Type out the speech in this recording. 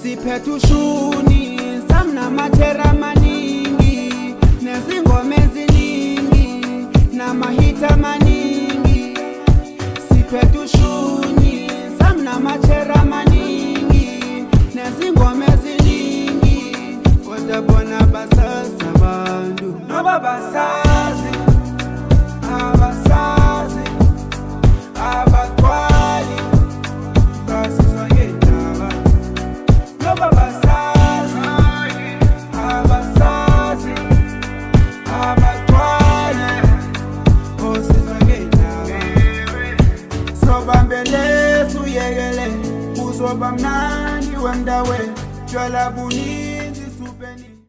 Siphethe ushuni samnamathera maningi nezingoma eziningi namahita maningi. Siphethe ushuni samnamathera maningi nezingoma eziningi kodwa bona basazi abantu noba basazi abasazi abaqwali basizwa ngendaba noba basazi abasazi abaqwali basizwa ngendaba. Sobambele suyekele uzoba mnandi wendaweni tshwala buninzi supeni.